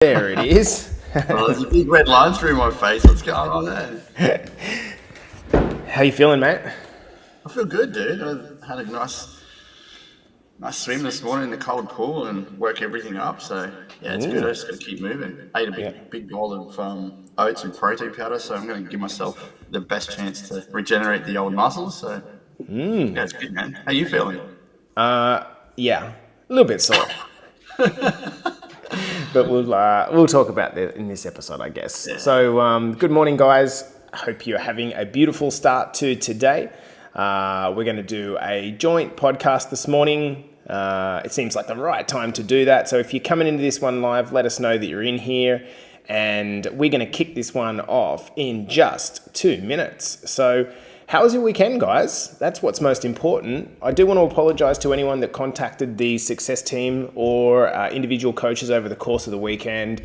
There it is. Well, there's a big red line through my face. What's going on there? How you feeling, mate? I feel good, dude. I had a nice swim this morning in the cold pool and work everything up. So yeah, it's good. I just got to keep moving. Ate a big bowl of oats and protein powder, so I'm going to give myself the best chance to regenerate the old muscles. So yeah, it's good, man. How you feeling? Yeah, a little bit sore. But we'll talk about that in this episode, I guess. Yeah. So good morning, guys. I hope you're having a beautiful start to today. We're going to do a joint podcast this morning. It seems like the right time to do that. So if you're coming into this one live, let us know that you're in here. And we're going to kick this one off in just 2 minutes. So how was your weekend, guys? That's what's most important. I do want to apologize to anyone that contacted the success team or individual coaches over the course of the weekend.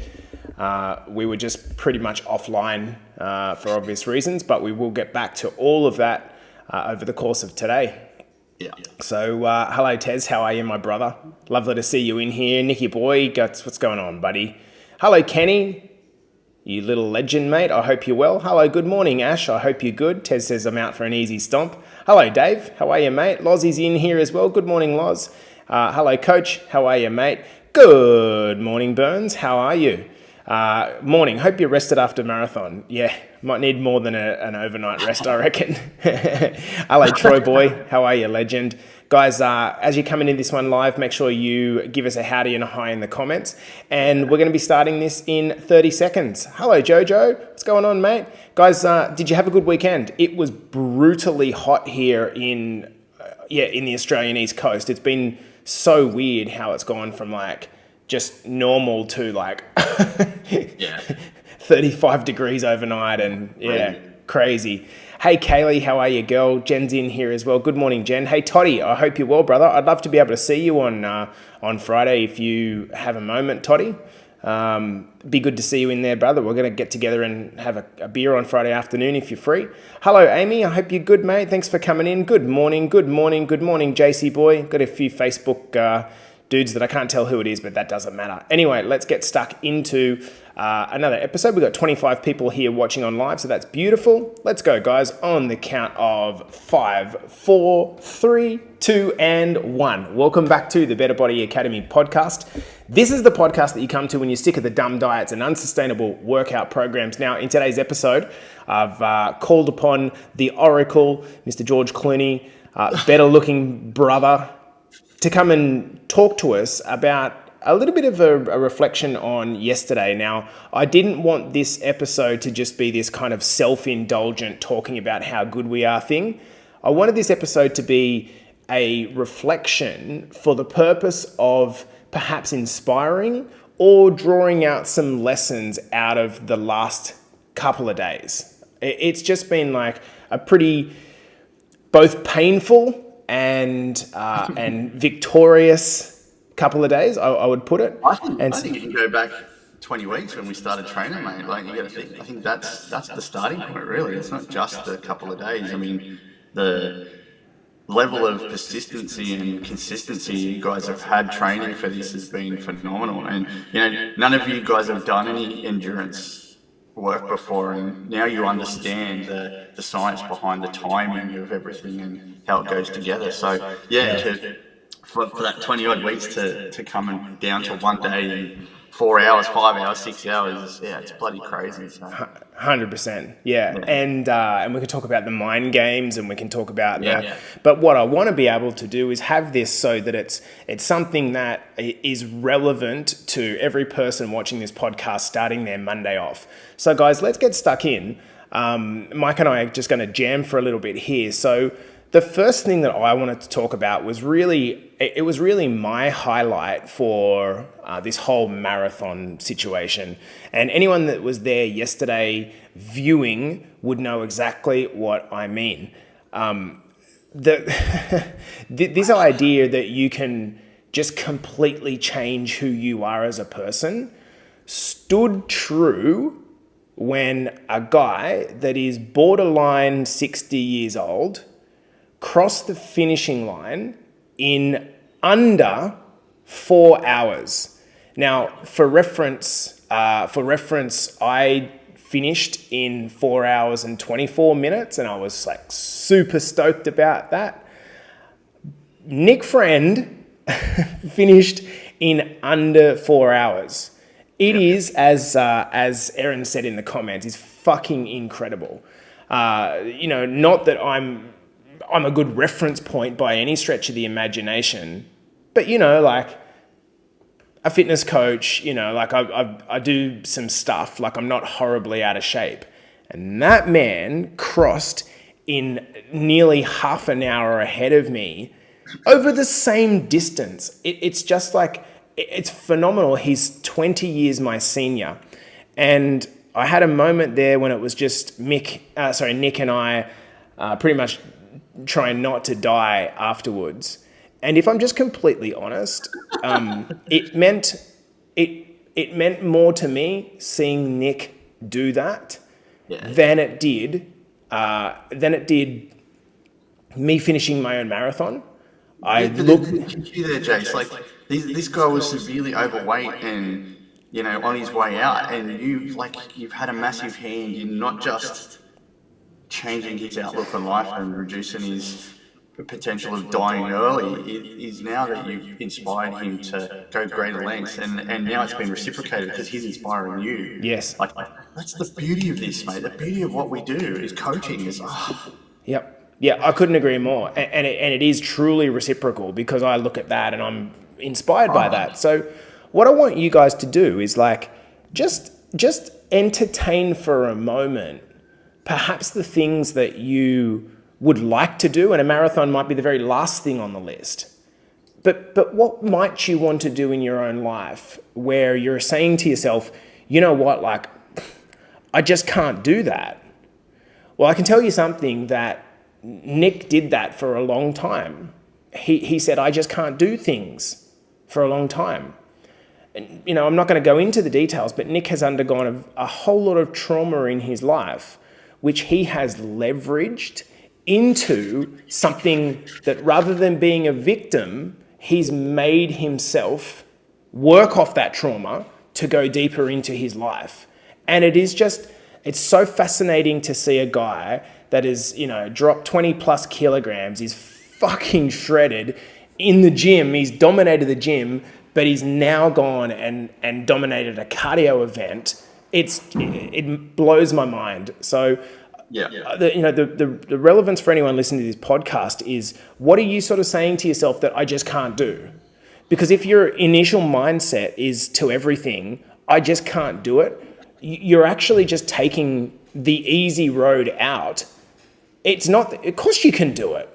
We were just pretty much offline for obvious reasons, but we will get back to all of that over the course of today. Yeah. So, hello, Tez. How are you, my brother? Lovely to see you in here. Nicky boy, what's going on, buddy? Hello, Kenny. You little legend, mate. I hope you're well. Hello, good morning, Ash. I hope you're good. Tez says I'm out for an easy stomp. Hello, Dave. How are you, mate? Lozzie's in here as well. Good morning, Loz. Hello, Coach. How are you, mate? Good morning, Burns. How are you? Morning. Hope you rested after marathon. Yeah, might need more than an overnight rest, I reckon. Hello, Troy boy. How are you, legend? Guys, as you're coming in this one live, make sure you give us a howdy and a hi in the comments. And we're going to be starting this in 30 seconds. Hello, Jojo. What's going on, mate? Guys, did you have a good weekend? It was brutally hot here in the Australian East Coast. It's been so weird how it's gone from like just normal to like 35 degrees overnight and crazy. Hey, Kaylee, how are you, girl? Jen's in here as well. Good morning, Jen. Hey, Toddy, I hope you're well, brother. I'd love to be able to see you on Friday if you have a moment, Toddy. Be good to see you in there, brother. We're going to get together and have a beer on Friday afternoon if you're free. Hello, Amy. I hope you're good, mate. Thanks for coming in. Good morning, JC boy. Got a few Facebook dudes that I can't tell who it is, but that doesn't matter. Anyway, let's get stuck into another episode. We've got 25 people here watching on live, so that's beautiful. Let's go, guys, on the count of 5, 4, 3, 2, and 1. Welcome back to the Better Body Academy podcast. This is the podcast that you come to when you're sick of the dumb diets and unsustainable workout programs. Now, in today's episode, I've called upon the Oracle, Mr. George Clooney, better-looking brother, to come and talk to us about a little bit of a reflection on yesterday. Now, I didn't want this episode to just be this kind of self-indulgent talking about how good we are thing. I wanted this episode to be a reflection for the purpose of perhaps inspiring or drawing out some lessons out of the last couple of days. It's just been like a pretty both painful and victorious couple of days, I would put it. I think you can go back 20 weeks when we started training, mate. Like you got to think. I think that's the starting point, really. It's not just a couple of days. I mean, the level of persistency and consistency you guys have had training for this has been phenomenal. And none of you guys have done any endurance work before, and now you understand the science behind the timing of everything and how it goes together. So for that 20 odd weeks to come and down to one day and 4 hours, 5 hours, 6 hours, it's bloody crazy. So 100%, and we can talk about the mind games, and we can talk about but what I want to be able to do is have this so that it's something that is relevant to every person watching this podcast starting their Monday off. So guys, let's get stuck in. Mike and I are just going to jam for a little bit here. So the first thing that I wanted to talk about was really my highlight for this whole marathon situation. And anyone that was there yesterday viewing would know exactly what I mean. This idea that you can just completely change who you are as a person stood true when a guy that is borderline 60 years old crossed the finishing line in under 4 hours. Now, for reference, I finished in 4 hours and 24 minutes, and I was like super stoked about that. Nick Friend finished in under 4 hours. It is, as Erin said in the comments, is fucking incredible. Not that I'm a good reference point by any stretch of the imagination, but like a fitness coach, like I do some stuff, like I'm not horribly out of shape. And that man crossed in nearly half an hour ahead of me over the same distance. It's just like, it's phenomenal. He's 20 years my senior. And I had a moment there when it was just Nick and I pretty much trying not to die afterwards. And if I'm just completely honest, it meant more to me seeing Nick do that than it did me finishing my own marathon. You there, Jace. Like this guy was severely overweight and on his way out, and you've had a massive hand in not just changing his outlook on life and reducing his potential of dying early. It is now that you've inspired him to go greater lengths, and now it's been reciprocated because he's inspiring you. Yes. Like that's the beauty of this, mate. The beauty of what we do is coaching. Yep. Yeah, I couldn't agree more. And it is truly reciprocal, because I look at that and I'm inspired by that. So what I want you guys to do is like just entertain for a moment perhaps the things that you would like to do, and a marathon might be the very last thing on the list. But what might you want to do in your own life where you're saying to yourself, you know what, like, I just can't do that. Well, I can tell you something, that Nick did that for a long time. He said, I just can't do things for a long time. And, I'm not going to go into the details, but Nick has undergone a whole lot of trauma in his life, which he has leveraged into something that, rather than being a victim, he's made himself work off that trauma to go deeper into his life. And it's so fascinating to see a guy that is, dropped 20 plus kilograms, is fucking shredded in the gym. He's dominated the gym, but he's now gone and dominated a cardio event. It blows my mind. So, the relevance for anyone listening to this podcast is, what are you sort of saying to yourself that I just can't do? Because if your initial mindset is to everything, I just can't do it, you're actually just taking the easy road out. It's not, of course you can do it.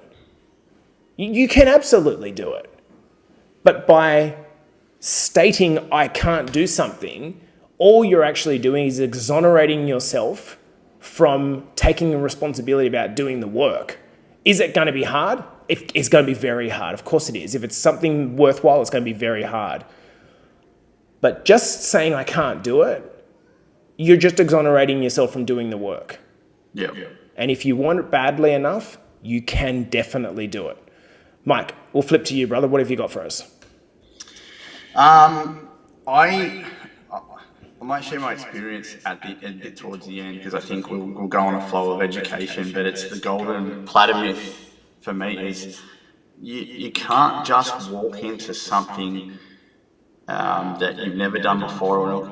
You can absolutely do it. But by stating I can't do something, all you're actually doing is exonerating yourself from taking a responsibility about doing the work. Is it going to be hard? It's going to be very hard. Of course it is. If it's something worthwhile, it's going to be very hard. But just saying I can't do it, you're just exonerating yourself from doing the work. Yeah. And if you want it badly enough, you can definitely do it. Mike, we'll flip to you, brother. What have you got for us? I might share my experience at the end, towards the end, because I think we'll go on a flow of education. But it's the golden platter myth for me is you can't just walk into something that you've never done before or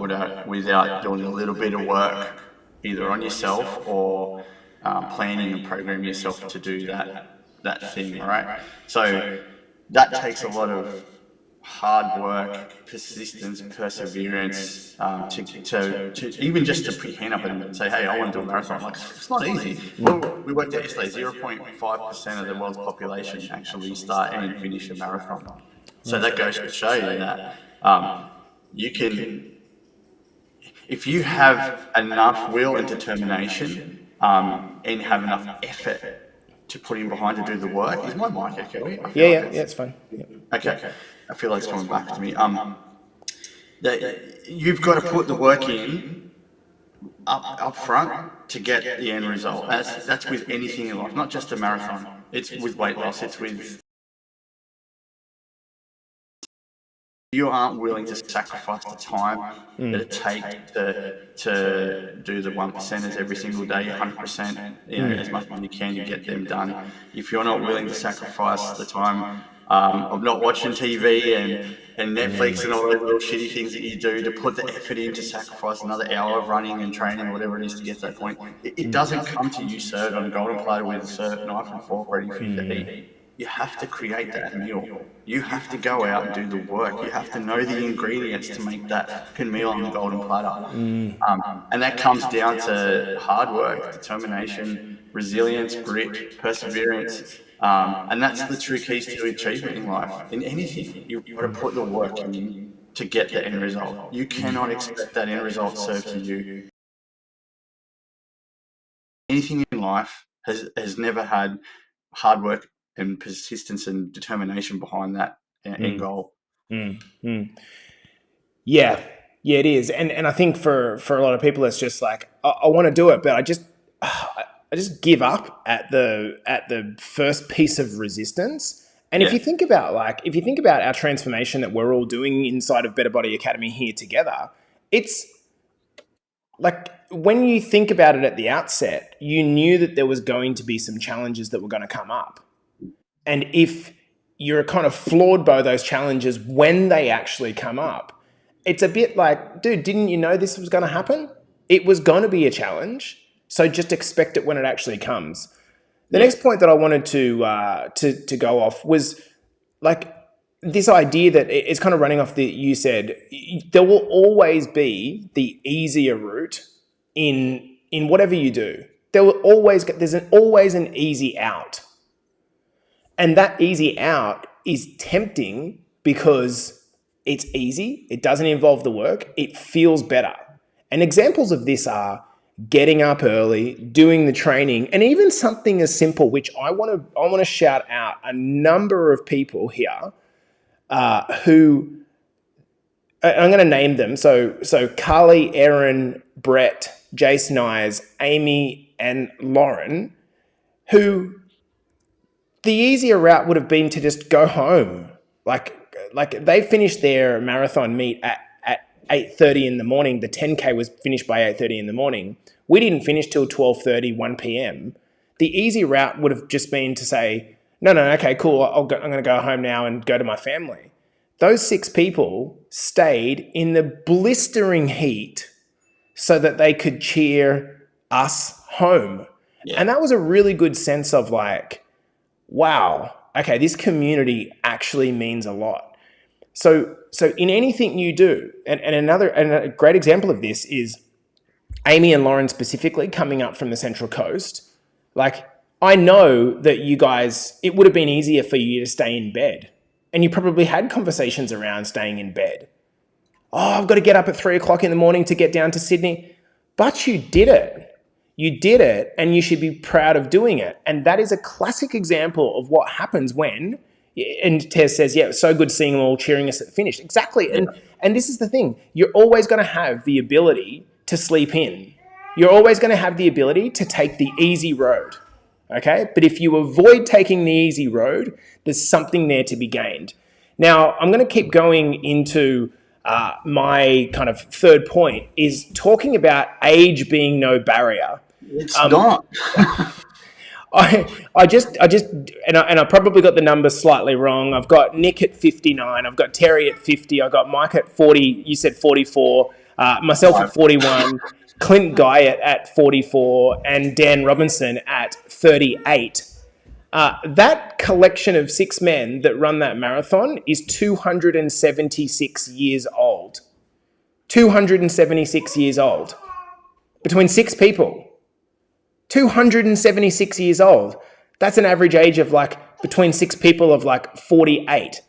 without doing a little bit of work, either on yourself or planning and programming yourself to do that thing, right? So that takes a lot of hard work, persistence, perseverance, to even just to put your hand up and say, hey, I want to do a marathon. Like, it's not easy. Well, we worked out yesterday, 0.5% of the world's population actually start and finish a marathon. So that goes to show you that you can, if you have enough will and determination and have enough effort to put in behind to do the work. Is my mic okay? Yeah, it's fine. Yeah. Okay. I feel like it's coming back to me. That you've got to put the work in up front to get the end result. That's with anything in life, not just a marathon. It's with weight loss. It's with you aren't willing to sacrifice the time that it takes to do the 1%ers every single day, 100%, as much as you can to get them done. If you're not willing to sacrifice the time of not watching TV and Netflix and all those little shitty things that you do, to put the effort in to sacrifice another hour of running and training or whatever it is to get to that point, it doesn't come to you served on a golden platter with a knife and fork ready for you to eat. You have to create that meal. You have to go out and do the work. You have to know the ingredients to make that fucking meal on the golden platter. And that comes down to hard work, determination, resilience, grit, perseverance. And that's the true keys to achievement in life. In anything, you've got to put the work in to get the end result. You cannot expect that end result served to you. Anything in life has never had hard work and persistence and determination behind that end goal. Yeah, it is, and I think for a lot of people, it's just like I want to do it, but I just give up at the first piece of resistance. And if you think about our transformation that we're all doing inside of Better Body Academy here together, it's like when you think about it at the outset, you knew that there was going to be some challenges that were going to come up. And if you're kind of floored by those challenges when they actually come up, it's a bit like, dude, didn't you know this was going to happen? It was going to be a challenge. So just expect it when it actually comes. The next point that I wanted to go off was like this idea that it's kind of running off you said, there will always be the easier route in whatever you do. There's always an easy out. And that easy out is tempting because it's easy, it doesn't involve the work, it feels better. And examples of this are getting up early, doing the training, and even something as simple, which I want to shout out a number of people here who I'm going to name them. So Carly, Erin, Brett, Jace Nyes, Amy, and Lauren, who the easier route would have been to just go home. Like they finished their marathon meet at 8:30 in the morning. The 10K was finished by 8:30 in the morning. We didn't finish till 12:30, 1 p.m. The easy route would have just been to say, no, okay, cool. I'm going to go home now and go to my family. Those 6 people stayed in the blistering heat so that they could cheer us home. Yeah. And that was a really good sense of like, wow, okay, this community actually means a lot. So in anything you do, and a great example of this is Amy and Lauren specifically coming up from the Central Coast. Like, I know that you guys, it would have been easier for you to stay in bed. And you probably had conversations around staying in bed. Oh, I've got to get up at 3 o'clock in the morning to get down to Sydney. But you did it. You did it, and you should be proud of doing it. And that is a classic example of what happens when, and Tez says, yeah, it was so good seeing them all cheering us at the finish. Exactly. And this is the thing. You're always going to have the ability to sleep in. You're always going to have the ability to take the easy road. Okay? But if you avoid taking the easy road, there's something there to be gained. Now, I'm going to keep going into my kind of third point is talking about age being no barrier. It's not. I just and I probably got the numbers slightly wrong. I've got Nick at 59. I've got Terry at 50. I've got Mike at 40. You said 44. Myself at 41. Clint Guyett at 44. And Dan Robinson at 38. That collection of 6 men that run that marathon is 276 years old. 276 years old. Between 6 people. 276 years old. That's an average age of like between 6 people of like 48.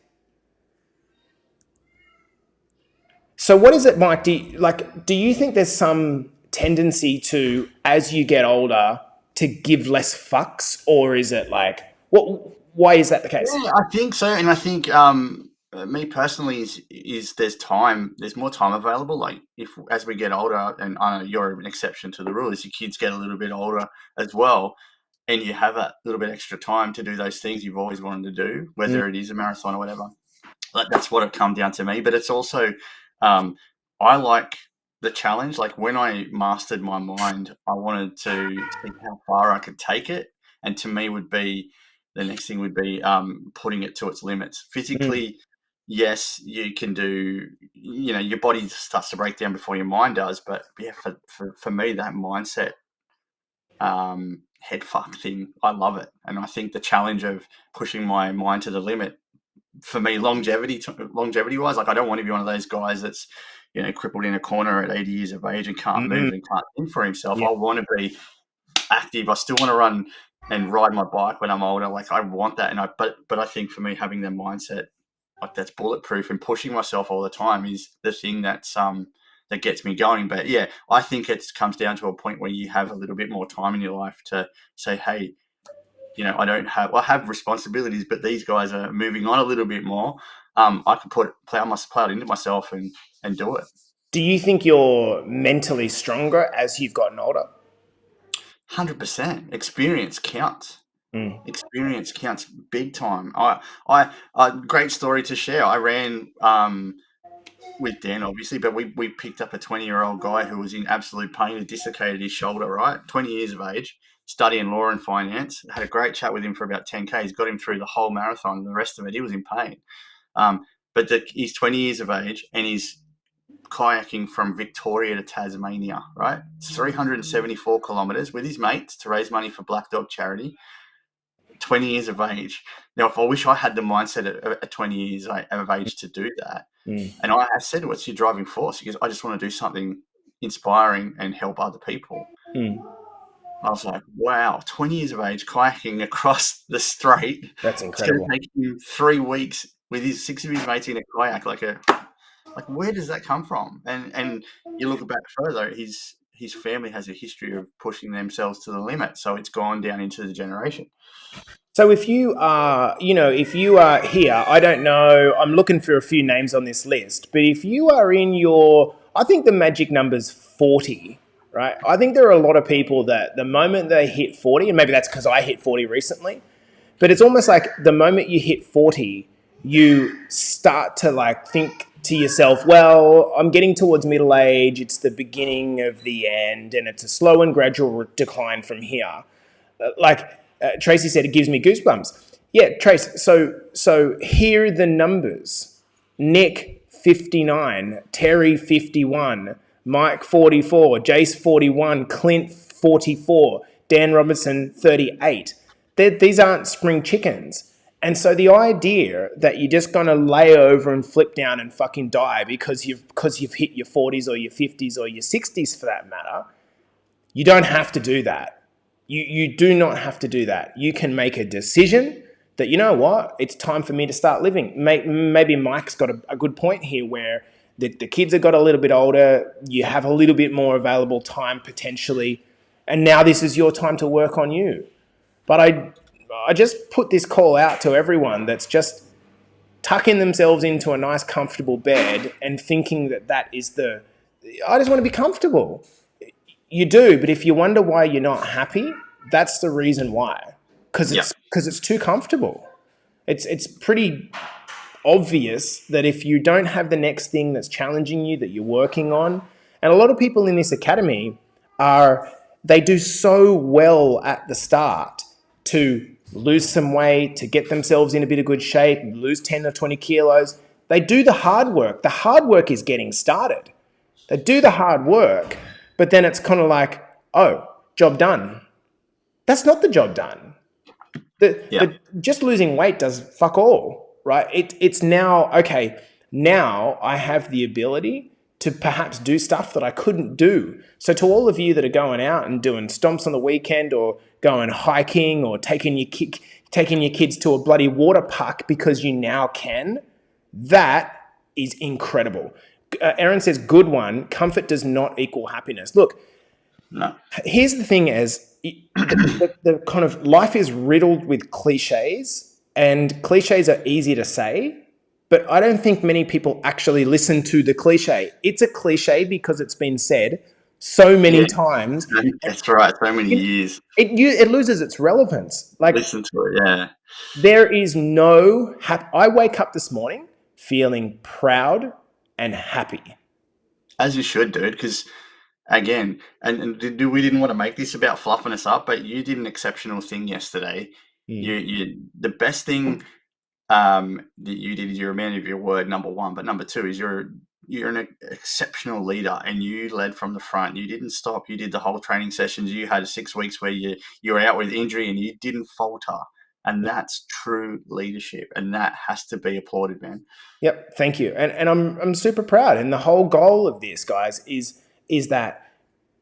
So what is it, Mike? Do you think there's some tendency to, as you get older, to give less fucks, or is it like why is that the case? Yeah, I think so, and I think me personally is there's more time available. Like as we get older, and I know you're an exception to the rule, as your kids get a little bit older as well, and you have a little bit extra time to do those things you've always wanted to do, whether it is a marathon or whatever. That's what it come down to me. But it's also, um, I like the challenge. Like when I mastered my mind, I wanted to see how far I could take it. And to me, would be the next thing would be putting it to its limits. Mm. Physically, yes, you can do. You know, your body starts to break down before your mind does. But yeah, for me, that mindset head fuck thing, I love it, and I think the challenge of pushing my mind to the limit for me, longevity wise, like I don't want to be one of those guys that's crippled in a corner at 80 years of age and can't Mm-mm. move and can't think for himself. Yeah. I want to be active. I still want to run and ride my bike when I'm older. Like I want that, and but I think for me having the mindset like that's bulletproof and pushing myself all the time is the thing that gets me going. But yeah, I think it comes down to a point where you have a little bit more time in your life to say, hey, I have responsibilities, but these guys are moving on a little bit more. I can plow it into myself and do it. Do you think you're mentally stronger as you've gotten older? 100% experience counts. Mm. Experience counts big time. Great story to share. I ran with Dan, obviously, but we picked up a 20-year-old guy who was in absolute pain, who dislocated his shoulder, right? 20 years of age, studying law and finance. Had a great chat with him for about 10Ks, got him through the whole marathon. The rest of it, he was in pain. He's 20 years of age and he's kayaking from Victoria to Tasmania, right? It's 374 kilometres with his mates to raise money for Black Dog Charity. 20 years of age. Now, if I wish I had the mindset at 20 years of age to do that, Mm. and I said, what's your driving force? He goes, I just want to do something inspiring and help other people. Mm. I was like, wow, 20 years of age, kayaking across the strait. That's It's going to incredible. take him 3 weeks with his 6 of his mates in a kayak. Like where does that come from? And you look back further, his family has a history of pushing themselves to the limit. So it's gone down into the generation. So if you are here, I don't know, I'm looking for a few names on this list, but if you are in I think the magic number's 40, right? I think there are a lot of people that the moment they hit 40, and maybe that's because I hit 40 recently, but it's almost like the moment you hit 40, you start to like think to yourself, well, I'm getting towards middle age, it's the beginning of the end, and it's a slow and gradual decline from here. Tracy said, it gives me goosebumps. Yeah, Trace. So here are the numbers: Nick 59, Terry 51, Mike 44, Jace 41, Clint 44, Dan Robinson 38. These aren't spring chickens. And so the idea that you're just gonna lay over and flip down and fucking die because you've hit your 40s or your 50s or your 60s for that matter, you don't have to do that. You do not have to do that. You can make a decision that, you know what, it's time for me to start living. Maybe Mike's got a good point here where the kids have got a little bit older, you have a little bit more available time potentially, and now this is your time to work on you. But I just put this call out to everyone that's just tucking themselves into a nice comfortable bed and thinking that is I just want to be comfortable. You do, but if you wonder why you're not happy, that's the reason why. Because Yeah. it's too comfortable. It's pretty obvious that if you don't have the next thing that's challenging you that you're working on, and a lot of people in this academy they do so well at the start to lose some weight, to get themselves in a bit of good shape, lose 10 or 20 kilos. They do the hard work. The hard work is getting started. They do the hard work, but then it's kind of like, oh, job done. That's not the job done. Yeah. Just losing weight does fuck all, right? It's now, okay, now I have the ability to perhaps do stuff that I couldn't do. So to all of you that are going out and doing stomps on the weekend or going hiking or taking your kids to a bloody water park because you now can, that is incredible. Aaron says, good one. Comfort does not equal happiness. Look, No. here's the thing is the kind of life is riddled with cliches, and cliches are easy to say, but I don't think many people actually listen to the cliche. It's a cliche because it's been said so many Yeah. times. That's right. So many years. It loses its relevance. Like, Listen to it. Yeah. there is no I wake up this morning feeling proud and happy. As you should, dude, because again, we didn't want to make this about fluffing us up, but you did an exceptional thing yesterday. The best thing that you did is you're a man of your word, number one. But number two is you're an exceptional leader, and you led from the front. You didn't stop. You did the whole training sessions. You had 6 weeks where you were out with injury, and you didn't falter. And that's true leadership, and that has to be applauded, man. Yep, thank you, and I'm super proud. And the whole goal of this, guys, is that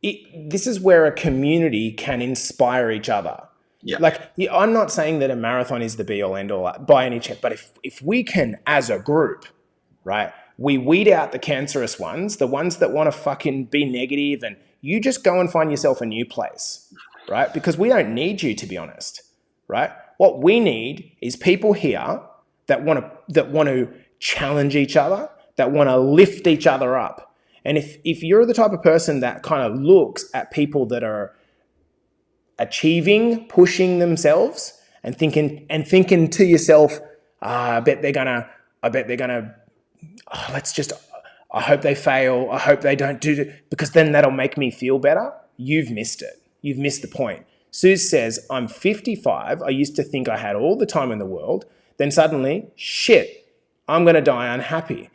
this is where a community can inspire each other. Yeah. Like, I'm not saying that a marathon is the be all end all by any chance, but if we can, as a group, right, we weed out the cancerous ones, the ones that want to fucking be negative, and you just go and find yourself a new place, right? Because we don't need you, to be honest, right? What we need is people here that want to challenge each other, that want to lift each other up. And if you're the type of person that kind of looks at people that are achieving, pushing themselves, and thinking to yourself, I bet they're gonna, I hope they fail. I hope they don't do it, because then that'll make me feel better. You've missed it. You've missed the point. Suze says, I'm 55. I used to think I had all the time in the world. Then suddenly, shit, I'm going to die unhappy.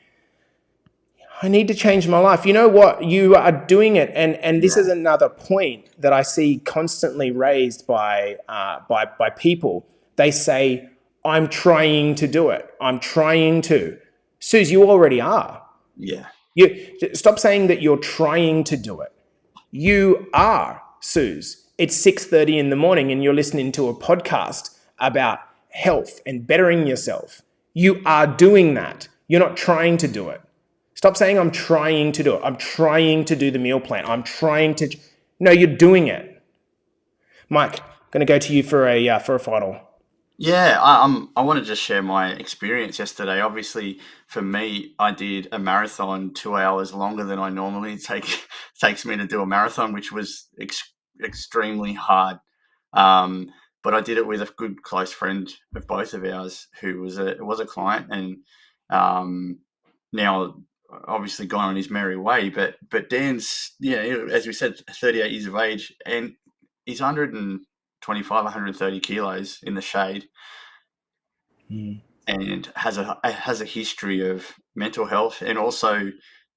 I need to change my life. You know what? You are doing it. And this is another point that I see constantly raised by people. They say, I'm trying to do it. I'm trying to. Suze, you already are. Yeah. You stop saying that you're trying to do it. You are, Suze. It's 6:30 in the morning and you're listening to a podcast about health and bettering yourself. You are doing that. You're not trying to do it. Stop saying I'm trying to do it. I'm trying to do the meal plan. I'm trying to. No, you're doing it. Mike, going to go to you for a final. Yeah, I want to just share my experience yesterday. Obviously, for me, I did a marathon 2 hours longer than I normally takes me to do a marathon, which was extremely hard. But I did it with a good close friend of both of ours, who was a client, and now obviously gone on his merry way. But Dan's, as we said, 38 years of age, and he's 125, 130 kilos in the shade, and has a history of mental health and also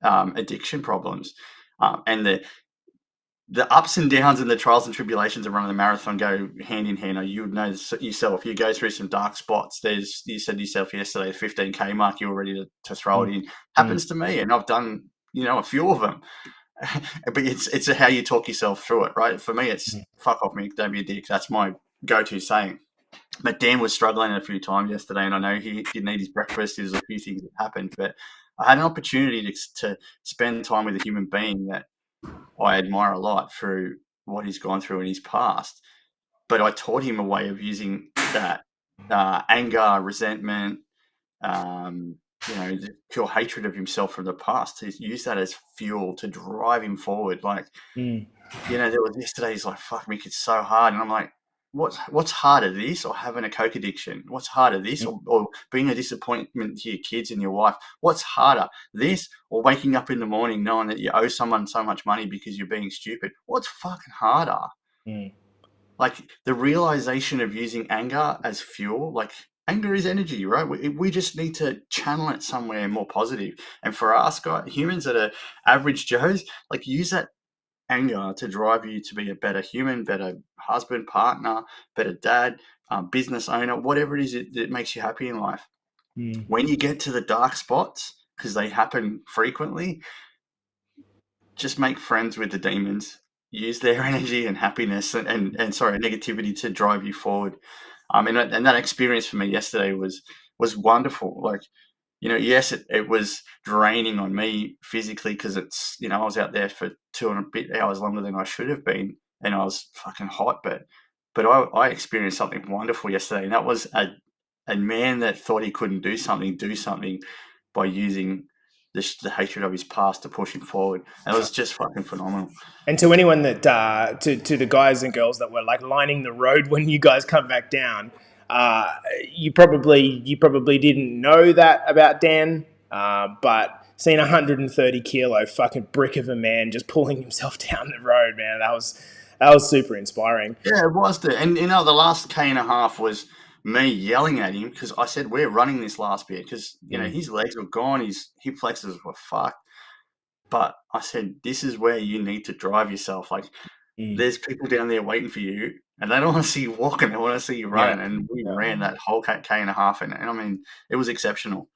addiction problems, and the ups and downs and the trials and tribulations of running a marathon go hand in hand. You would know yourself. You go through some dark spots. You said to yourself yesterday, the 15K mark, you were ready to throw it in. Happens to me, and I've done a few of them. But it's how you talk yourself through it, right? For me, it's fuck off, Mick, don't be a dick. That's my go-to saying. But Dan was struggling a few times yesterday, and I know he didn't eat his breakfast. There's a few things that happened, but I had an opportunity to spend time with a human being that I admire a lot through what he's gone through in his past. But I taught him a way of using that anger, resentment, the pure hatred of himself from the past, to use that as fuel to drive him forward. Like, there was yesterday, he's like, fuck me, it's so hard. And I'm like, what's harder, this or having a coke addiction? What's harder, this or being a disappointment to your kids and your wife? What's harder, this or waking up in the morning knowing that you owe someone so much money because you're being stupid? What's fucking harder? Like, the realization of using anger as fuel, like, anger is energy, right? We just need to channel it somewhere more positive. And for us, guys, humans that are average Joes, like, use that anger to drive you to be a better human, better husband, partner, better dad, business owner, whatever it is that makes you happy in life. When you get to the dark spots, because they happen frequently, just make friends with the demons. Use their energy and happiness and negativity to drive you forward. And that experience for me yesterday was wonderful. Like, yes, it was draining on me physically, because it's, I was out there for 2 and a bit hours longer than I should have been, and I was fucking hot. But I experienced something wonderful yesterday, and that was a man that thought he couldn't do something by using the hatred of his past to push him forward. And it was just fucking phenomenal. And to anyone that, to the guys and girls that were like lining the road when you guys come back down, Uh, you probably didn't know that about Dan, but seeing a 130 kilo fucking brick of a man just pulling himself down the road, man, that was super inspiring. Yeah, it was. And the last K and a half was me yelling at him because I said, we're running this last bit because, Mm, his legs were gone, his hip flexors were fucked. But I said, this is where you need to drive yourself. Like, mm, there's people down there waiting for you, and they don't want to see you walking. They want to see you yeah. running. And we Yeah. ran that whole K and a half, and I mean, it was exceptional.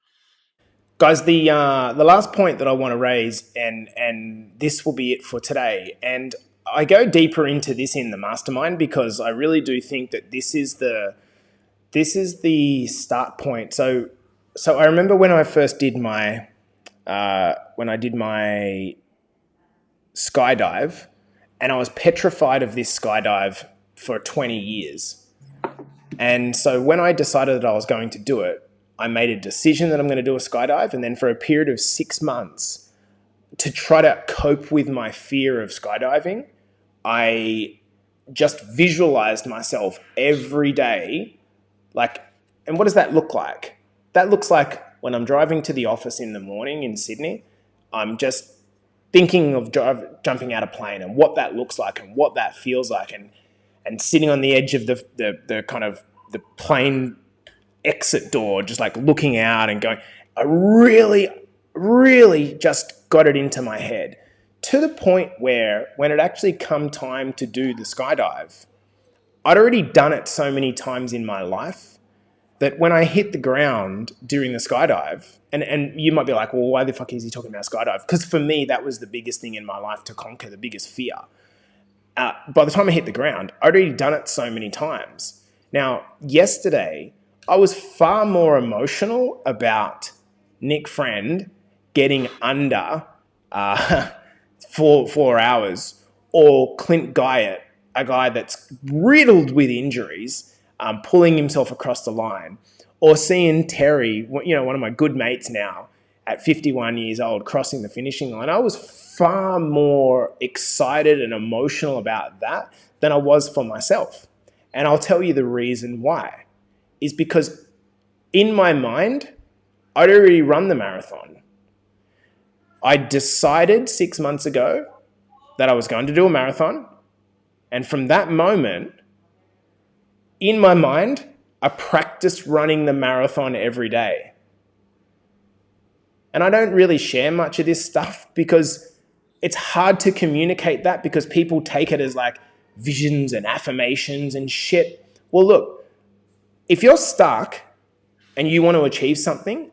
Guys, the last point that I want to raise, and this will be it for today. And I go deeper into this in the mastermind because I really do think that this is the start point. So I remember when I first did my when I did my skydive, and I was petrified of this skydive for 20 years. And so when I decided that I was going to do it, I made a decision that I'm going to do a skydive. And then for a period of 6 months, to try to cope with my fear of skydiving, I just visualized myself every day. Like, and what does that look like? That looks like when I'm driving to the office in the morning in Sydney, I'm just thinking of jumping out a plane and what that looks like and what that feels like, and sitting on the edge of the kind of the plane exit door, just like looking out and going, I really, really just got it into my head to the point where when it actually come time to do the skydive, I'd already done it so many times in my life that when I hit the ground during the skydive, and you might be like, well, why the fuck is he talking about skydive? Because for me, that was the biggest thing in my life to conquer, the biggest fear. By the time I hit the ground, I'd already done it so many times. Now, yesterday, I was far more emotional about Nick Friend getting under for 4 hours, or Clint Guyett, a guy that's riddled with injuries, pulling himself across the line, or seeing Terry, one of my good mates now, at 51 years old, crossing the finishing line. I was far more excited and emotional about that than I was for myself. And I'll tell you the reason why is because in my mind, I'd already run the marathon. I decided 6 months ago that I was going to do a marathon. And from that moment, in my mind, I practiced running the marathon every day. And I don't really share much of this stuff because it's hard to communicate that because people take it as like visions and affirmations and shit. Well, look, if you're stuck and you want to achieve something,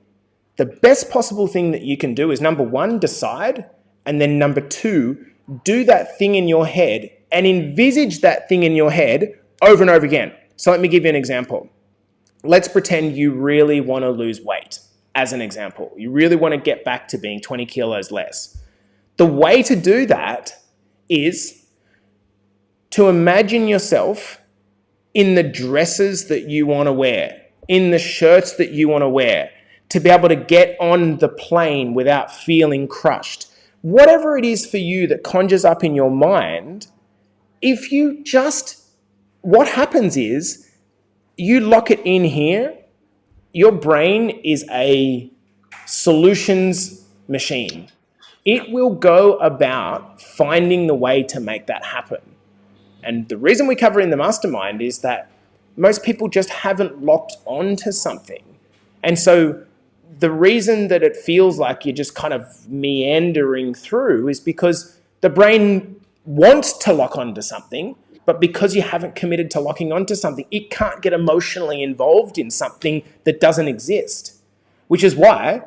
the best possible thing that you can do is number one, decide, and then number two, do that thing in your head and envisage that thing in your head over and over again. So let me give you an example. Let's pretend you really want to lose weight, as an example. You really want to get back to being 20 kilos less. The way to do that is to imagine yourself in the dresses that you want to wear, in the shirts that you want to wear, to be able to get on the plane without feeling crushed. Whatever it is for you that conjures up in your mind, if you just, what happens is you lock it in here, your brain is a solutions machine. It will go about finding the way to make that happen. And the reason we cover in the mastermind is that most people just haven't locked onto something. And so the reason that it feels like you're just kind of meandering through is because the brain wants to lock onto something, but because you haven't committed to locking onto something, it can't get emotionally involved in something that doesn't exist. Which is why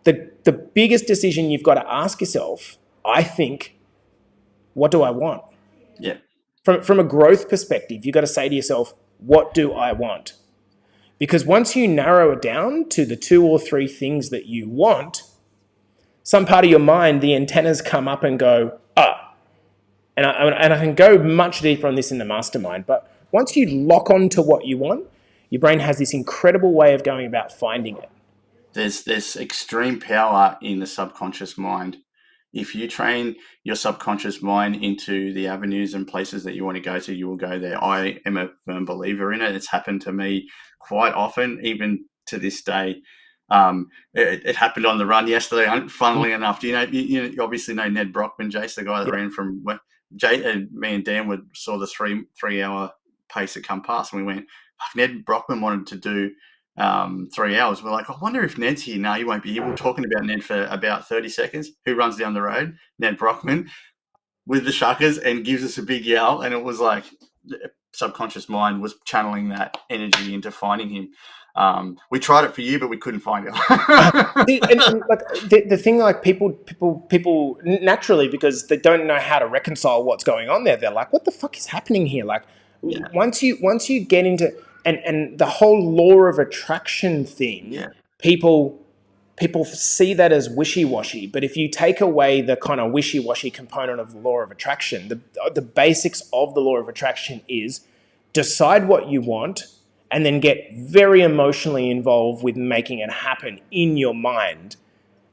the biggest decision you've got to ask yourself, I think, what do I want? Yeah. From a growth perspective, you've got to say to yourself, what do I want? Because once you narrow it down to the 2 or 3 things that you want, some part of your mind, the antennas come up and go, and I can go much deeper on this in the mastermind, but once you lock onto what you want, your brain has this incredible way of going about finding it. There's extreme power in the subconscious mind. If you train your subconscious mind into the avenues and places that you want to go to, you will go there. I am a firm believer in it. It's happened to me quite often, even to this day. It happened on the run yesterday. Funnily enough, you obviously know Ned Brockman, Jace, the guy that Yeah. ran from Jay, and me and Dan saw the 3 hour pace that come past, and we went, Ned Brockman wanted to do 3 hours. We're like, I wonder if Ned's here. No, he won't be here. We're talking about Ned for about 30 seconds. Who runs down the road? Ned Brockman with the shuckers and gives us a big yell. And it was like the subconscious mind was channeling that energy into finding him. We tried it for you, but we couldn't find him. and like the thing, like people naturally, because they don't know how to reconcile what's going on there, they're like, what the fuck is happening here? Like, Yeah. once you get into and the whole law of attraction thing, Yeah. people see that as wishy-washy. But if you take away the kind of wishy-washy component of the law of attraction, the basics of the law of attraction is decide what you want and then get very emotionally involved with making it happen in your mind.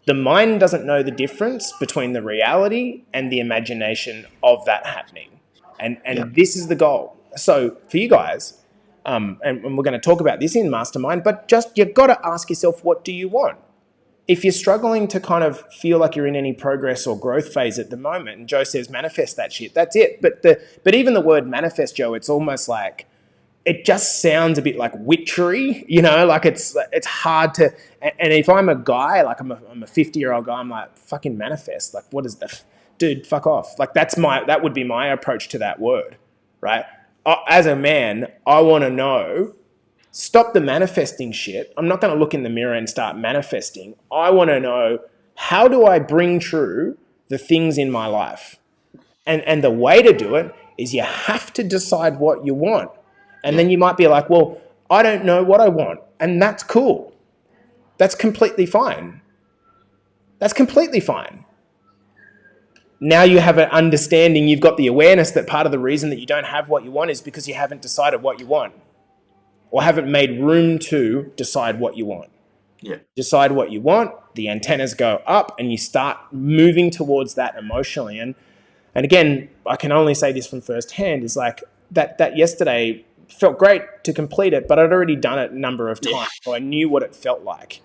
The mind doesn't know the difference between the reality and the imagination of that happening. And Yeah. this is the goal. So for you guys, and we're going to talk about this in Mastermind, but just you've got to ask yourself, what do you want? If you're struggling to kind of feel like you're in any progress or growth phase at the moment, and Joe says manifest that shit, that's it. But even the word manifest, Joe, it's almost like, it just sounds a bit like witchery, like it's hard to. And if I'm a guy, like I'm a 50-year-old guy, I'm like, fucking manifest. Like, what is that? Dude, fuck off. Like, that would be my approach to that word, right? As a man, I want to know, stop the manifesting shit. I'm not going to look in the mirror and start manifesting. I want to know, how do I bring true the things in my life? And the way to do it is you have to decide what you want. And then you might be like, well, I don't know what I want. And that's cool. That's completely fine. That's completely fine. Now you have an understanding, you've got the awareness that part of the reason that you don't have what you want is because you haven't decided what you want, or haven't made room to decide what you want. Yeah. Decide what you want, the antennas go up, and you start moving towards that emotionally. And again, I can only say this from firsthand, is like that yesterday felt great to complete it, but I'd already done it a number of times, so I knew what it felt like,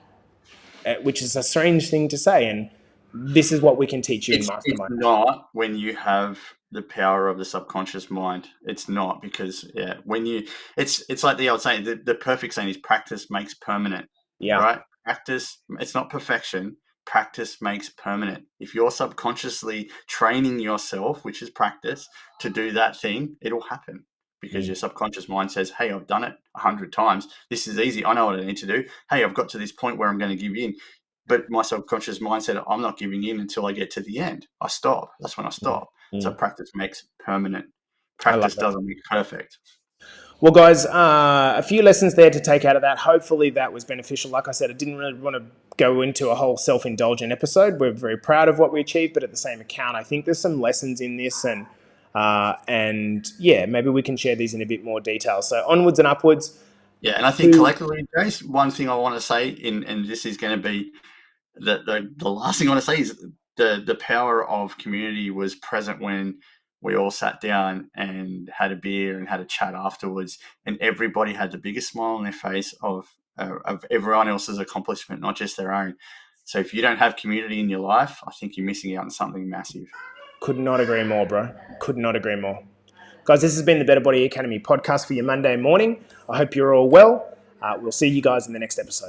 which is a strange thing to say. And this is what we can teach you in Mastermind. It's not when you have the power of the subconscious mind. It's not, because it's like the old saying, the perfect saying is practice makes permanent. Yeah. Right? Practice, it's not perfection. Practice makes permanent. If you're subconsciously training yourself, which is practice, to do that thing, it'll happen. Because your subconscious mind says, hey, I've done it 100 times. This is easy. I know what I need to do. Hey, I've got to this point where I'm going to give in. But my subconscious mind said, I'm not giving in until I get to the end. I stop. That's when I stop. So practice makes permanent. Practice doesn't make perfect. Well, guys, a few lessons there to take out of that. Hopefully that was beneficial. Like I said, I didn't really want to go into a whole self-indulgent episode. We're very proud of what we achieved, but at the same account, I think there's some lessons in this, and yeah, maybe we can share these in a bit more detail. So onwards and upwards. Yeah, and I think collectively, Jace, one thing I want to say, and this is going to be the last thing I want to say, is the power of community was present when we all sat down and had a beer and had a chat afterwards, and everybody had the biggest smile on their face of everyone else's accomplishment, not just their own. So if you don't have community in your life, I think you're missing out on something massive. Could not agree more, bro. Could not agree more. Guys, this has been the Better Body Academy podcast for your Monday morning. I hope you're all well. We'll see you guys in the next episode.